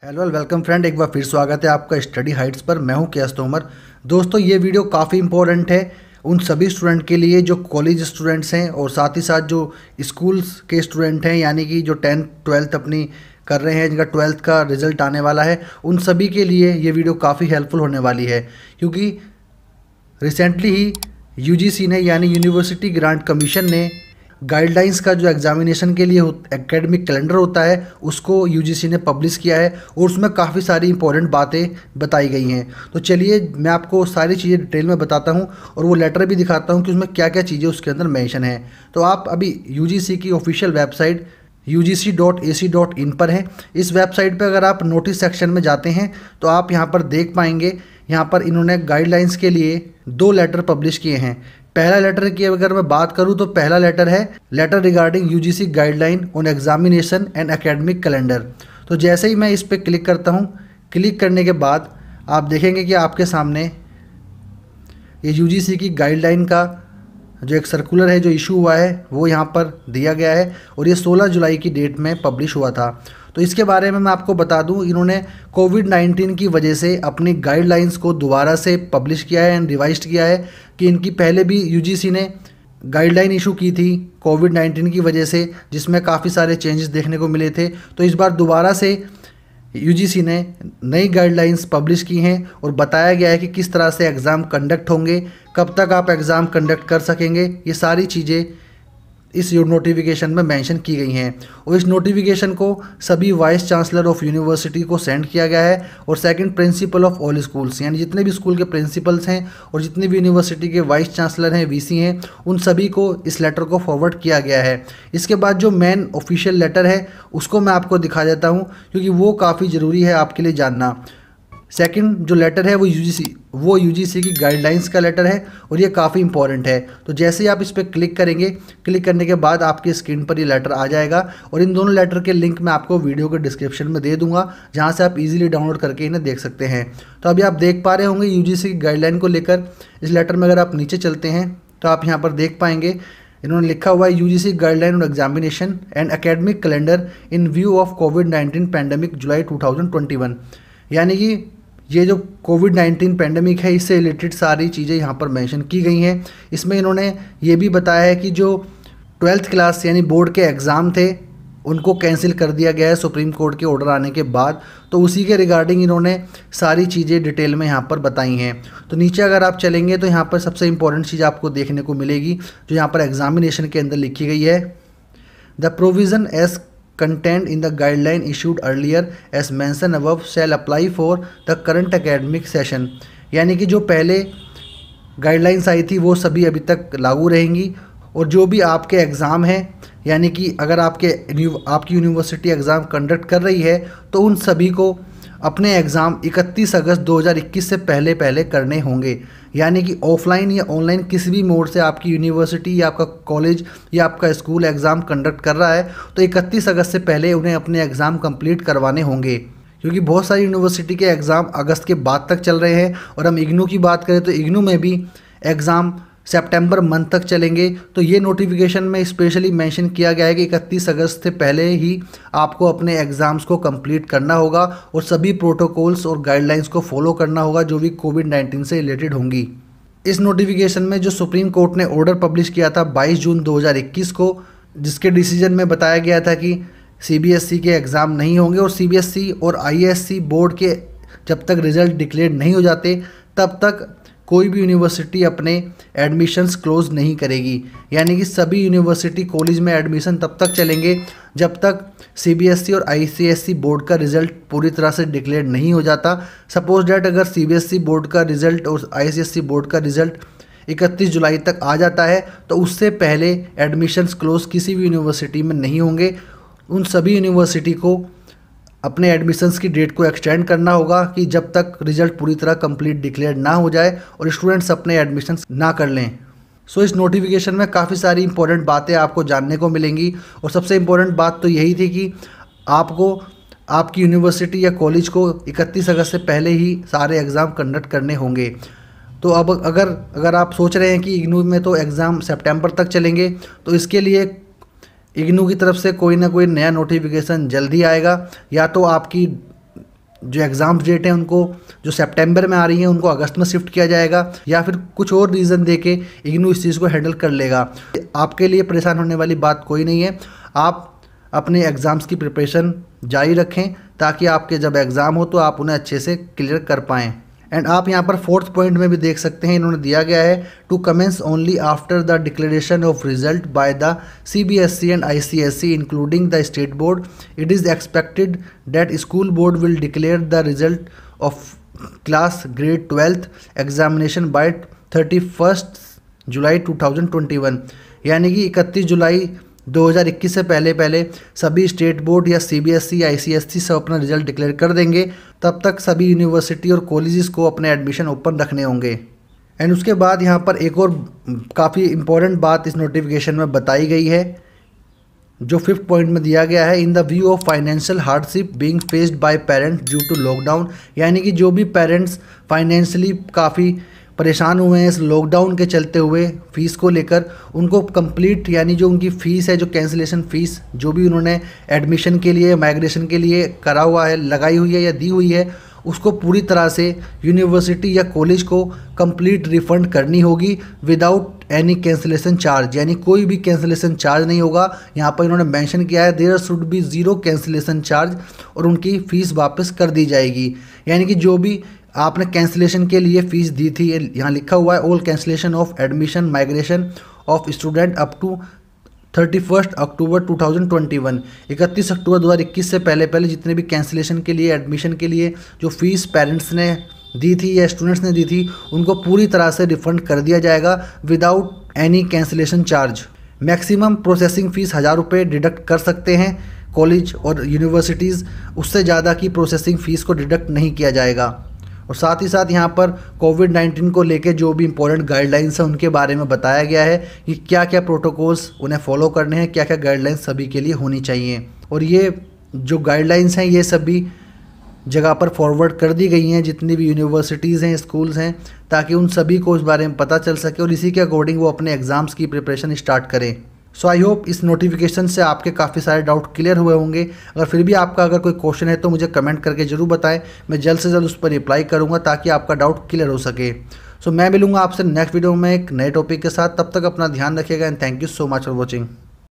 Hello welcome friend, एक बार फिर स्वागत है आपका स्टडी हाइट्स पर। मैं हूं केएस तोमर। दोस्तों, ये वीडियो काफ़ी इंपॉर्टेंट है उन सभी स्टूडेंट के लिए जो कॉलेज स्टूडेंट्स हैं और साथ ही साथ जो स्कूल्स के स्टूडेंट हैं, यानी कि जो 10th 12th अपनी कर रहे हैं, जिनका 12th का रिजल्ट आने वाला है, उन सभी के लिए ये वीडियो काफ़ी हेल्पफुल होने वाली है। क्योंकि रिसेंटली ही यूजीसी ने यानी यूनिवर्सिटी ग्रांट कमीशन ने गाइडलाइंस का जो एग्जामिनेशन के लिए एकेडमिक कैलेंडर होता है उसको यूजीसी ने पब्लिश किया है और उसमें काफ़ी सारी इंपॉर्टेंट बातें बताई गई हैं। तो चलिए मैं आपको सारी चीज़ें डिटेल में बताता हूं और वो लेटर भी दिखाता हूं कि उसमें क्या क्या चीज़ें उसके अंदर मेंशन है। तो आप अभी यूजीसी की ऑफिशियल वेबसाइट ugc.ac.in पर है। इस वेबसाइट पर अगर आप नोटिस सेक्शन में जाते हैं तो आप यहाँ पर देख पाएंगे, यहाँ पर इन्होंने गाइडलाइंस के लिए 2 लेटर पब्लिश किए हैं। पहला लेटर की अगर मैं बात करूं तो पहला लेटर है letter regarding UGC guideline on examination and academic calendar. तो जैसे ही मैं इस पर क्लिक करता हूं, क्लिक करने के बाद आप देखेंगे कि आपके सामने ये यूजीसी की गाइडलाइन का जो एक सर्कुलर है जो इशू हुआ है वो यहाँ पर दिया गया है और ये 16 जुलाई की डेट में पब्लिश हुआ था। तो इसके बारे में मैं आपको बता दूं, इन्होंने कोविड-19 की वजह से अपनी गाइडलाइंस को दोबारा से पब्लिश किया है एंड रिवाइज्ड किया है। कि इनकी पहले भी यूजीसी ने गाइडलाइन इशू की थी कोविड-19 की वजह से, जिसमें काफ़ी सारे चेंजेस देखने को मिले थे। तो इस बार दोबारा से यूजीसी ने नई गाइडलाइंस पब्लिश की हैं और बताया गया है कि किस तरह से एग्ज़ाम कंडक्ट होंगे, कब तक आप एग्ज़ाम कंडक्ट कर सकेंगे, ये सारी चीज़ें इस नोटिफिकेशन में मेंशन की गई हैं। और इस नोटिफिकेशन को सभी वाइस चांसलर ऑफ यूनिवर्सिटी को सेंड किया गया है और second principle of all schools, यानी जितने भी स्कूल के प्रिंसिपल्स हैं और जितने भी यूनिवर्सिटी के वाइस चांसलर हैं, वीसी हैं, उन सभी को इस लेटर को फॉरवर्ड किया गया है। इसके बाद जो मेन ऑफिशियल लेटर है उसको मैं आपको दिखा देता हूँ, क्योंकि वो काफ़ी ज़रूरी है आपके लिए जानना। सेकंड जो लेटर है वो यूजीसी की गाइडलाइंस का लेटर है और ये काफ़ी इंपॉर्टेंट है। तो जैसे ही आप इस पर क्लिक करेंगे, क्लिक करने के बाद आपकी स्क्रीन पर ये लेटर आ जाएगा और इन दोनों लेटर के लिंक मैं आपको वीडियो के डिस्क्रिप्शन में दे दूंगा, जहां से आप इजीली डाउनलोड करके इन्हें देख सकते हैं। तो अभी आप देख पा रहे होंगे यूजीसी की गाइडलाइन को लेकर इस लेटर में अगर आप नीचे चलते हैं तो आप यहाँ पर देख पाएंगे इन्होंने लिखा हुआ है UGC guideline on examination and academic calendar in view of COVID pandemic July 2021। यानी कि ये जो कोविड-19 पैंडेमिक है इससे रिलेटेड सारी चीज़ें यहाँ पर मेंशन की गई हैं। इसमें इन्होंने ये भी बताया है कि जो 12th क्लास यानी बोर्ड के एग्ज़ाम थे उनको कैंसिल कर दिया गया है सुप्रीम कोर्ट के ऑर्डर आने के बाद। तो उसी के रिगार्डिंग इन्होंने सारी चीज़ें डिटेल में यहाँ पर बताई हैं। तो नीचे अगर आप चलेंगे तो यहाँ पर सबसे इंपॉर्टेंट चीज़ आपको देखने को मिलेगी जो यहाँ पर एग्जामिनेशन के अंदर लिखी गई है। The provision as contained in the guideline issued earlier as mentioned above shall apply for the current academic session। यानी कि जो पहले गाइडलाइंस आई थी वो सभी अभी तक लागू रहेंगी और जो भी आपके एग्ज़ाम हैं, यानी कि अगर आपकी यूनिवर्सिटी एग्ज़ाम कंडक्ट कर रही है तो उन सभी को अपने एग्ज़ाम 31 अगस्त 2021 से पहले करने होंगे। यानी कि ऑफलाइन या ऑनलाइन किसी भी मोड से आपकी यूनिवर्सिटी या आपका कॉलेज या आपका स्कूल एग्ज़ाम कंडक्ट कर रहा है तो 31 अगस्त से पहले उन्हें अपने एग्ज़ाम कंप्लीट करवाने होंगे। क्योंकि बहुत सारी यूनिवर्सिटी के एग्ज़ाम अगस्त के बाद तक चल रहे हैं और हम इग्नू की बात करें तो इग्नू में भी एग्ज़ाम सितंबर मंथ तक चलेंगे। तो ये नोटिफिकेशन में स्पेशली मेंशन किया गया है कि 31 अगस्त से पहले ही आपको अपने एग्ज़ाम्स को कंप्लीट करना होगा और सभी प्रोटोकॉल्स और गाइडलाइंस को फॉलो करना होगा जो भी कोविड-19 से रिलेटेड होंगी। इस नोटिफिकेशन में जो सुप्रीम कोर्ट ने ऑर्डर पब्लिश किया था 22 जून 2021 को, जिसके डिसीजन में बताया गया था कि सीबीएसई के एग्ज़ाम नहीं होंगे और सीबीएसई और आईएएससी बोर्ड के जब तक रिज़ल्ट डिक्लेयर नहीं हो जाते तब तक कोई भी यूनिवर्सिटी अपने एडमिशन्स क्लोज़ नहीं करेगी। यानी कि सभी यूनिवर्सिटी कॉलेज में एडमिशन तब तक चलेंगे जब तक सीबीएसई और आईसीएसई बोर्ड का रिज़ल्ट पूरी तरह से डिक्लेयर नहीं हो जाता। सपोज डैट अगर सीबीएसई बोर्ड का रिज़ल्ट और आईसीएसई बोर्ड का रिज़ल्ट 31 जुलाई तक आ जाता है तो उससे पहले एडमिशन्स क्लोज़ किसी भी यूनिवर्सिटी में नहीं होंगे। उन सभी यूनिवर्सिटी को अपने एडमिशन्स की डेट को एक्सटेंड करना होगा कि जब तक रिजल्ट पूरी तरह कंप्लीट डिक्लेयर ना हो जाए और स्टूडेंट्स अपने एडमिशन्स ना कर लें। सो इस नोटिफिकेशन में काफ़ी सारी इंपॉर्टेंट बातें आपको जानने को मिलेंगी और सबसे इम्पोर्टेंट बात तो यही थी कि आपको आपकी यूनिवर्सिटी या कॉलेज को 31 अगस्त से पहले ही सारे एग्ज़ाम कंडक्ट करने होंगे। तो अब अगर आप सोच रहे हैं कि इग्नू में तो एग्ज़ाम सितंबर तक चलेंगे तो इसके लिए इग्नू की तरफ से कोई ना कोई नया नोटिफिकेशन जल्दी आएगा, या तो आपकी जो एग्ज़ाम्स डेट है उनको जो सितंबर में आ रही हैं उनको अगस्त में शिफ्ट किया जाएगा, या फिर कुछ और रीज़न दे के इग्नू इस चीज़ को हैंडल कर लेगा। आपके लिए परेशान होने वाली बात कोई नहीं है। आप अपने एग्ज़ाम्स की प्रिपरेशन जारी रखें ताकि आपके जब एग्ज़ाम हो तो आप उन्हें अच्छे से क्लियर कर पाएँ। एंड आप यहाँ पर 4th पॉइंट में भी देख सकते हैं, इन्होंने दिया गया है to commence only after the declaration of result by the CBSE and ICSE including the state board. It is expected that school board will declare the result of class grade 12th एग्जामिनेशन by 31 जुलाई 2021, यानी कि 31 जुलाई 2021 से पहले सभी state board या CBSE ICSE सब अपना result declare कर देंगे। तब तक सभी यूनिवर्सिटी और कॉलेजेस को अपने एडमिशन ओपन रखने होंगे। एंड उसके बाद यहाँ पर एक और काफ़ी इम्पोर्टेंट बात इस नोटिफिकेशन में बताई गई है, जो 5th पॉइंट में दिया गया है, in the view of financial hardship being faced by parents due to lockdown, यानी कि जो भी पेरेंट्स फाइनेंशियली काफ़ी परेशान हुए हैं इस लॉकडाउन के चलते हुए फ़ीस को लेकर, उनको कंप्लीट यानी जो उनकी फ़ीस है, जो कैंसिलेशन फ़ीस जो भी उन्होंने एडमिशन के लिए माइग्रेशन के लिए करा हुआ है, लगाई हुई है या दी हुई है, उसको पूरी तरह से यूनिवर्सिटी या कॉलेज को कंप्लीट रिफ़ंड करनी होगी विदाउट एनी कैंसिलेशन चार्ज, यानी कोई भी कैंसिलेशन चार्ज नहीं होगा। यहाँ पर इन्होंने मेंशन किया है there should be zero cancellation charge, और उनकी फ़ीस वापस कर दी जाएगी। यानी कि जो भी आपने कैंसिलेशन के लिए फ़ीस दी थी, यहाँ लिखा हुआ है all cancellation of admission migration of student up to 31 अक्टूबर 2021, 31 अक्टूबर 2021 से पहले जितने भी कैंसिलेशन के लिए एडमिशन के लिए जो फ़ीस पेरेंट्स ने दी थी या स्टूडेंट्स ने दी थी, उनको पूरी तरह से रिफ़ंड कर दिया जाएगा without any cancellation charge. Maximum processing fees 1000 रुपये डिडक्ट कर सकते हैं कॉलेज और यूनिवर्सिटीज़, उससे ज़्यादा की प्रोसेसिंग फ़ीस को डिडक्ट नहीं किया जाएगा। और साथ ही साथ यहाँ पर कोविड-19 को लेके जो भी इंपॉर्टेंट गाइडलाइंस हैं उनके बारे में बताया गया है कि क्या क्या प्रोटोकॉल्स उन्हें फॉलो करने हैं, क्या क्या गाइडलाइंस सभी के लिए होनी चाहिए। और ये जो गाइडलाइंस हैं ये सभी जगह पर फॉरवर्ड कर दी गई हैं जितनी भी यूनिवर्सिटीज़ हैं, स्कूल्स हैं, ताकि उन सभी को इस बारे में पता चल सके और इसी के अकॉर्डिंग वो अपने एग्ज़ाम्स की प्रिपरेशन स्टार्ट करें। सो आई होप इस नोटिफिकेशन से आपके काफ़ी सारे डाउट क्लियर हुए होंगे। अगर फिर भी आपका अगर कोई क्वेश्चन है तो मुझे कमेंट करके ज़रूर बताएं, मैं जल्द से जल्द उस पर रिप्लाई करूंगा ताकि आपका डाउट क्लियर हो सके। सो मैं मिलूंगा आपसे नेक्स्ट वीडियो में एक नए टॉपिक के साथ। तब तक अपना ध्यान रखिएगा and thank you so much for watching.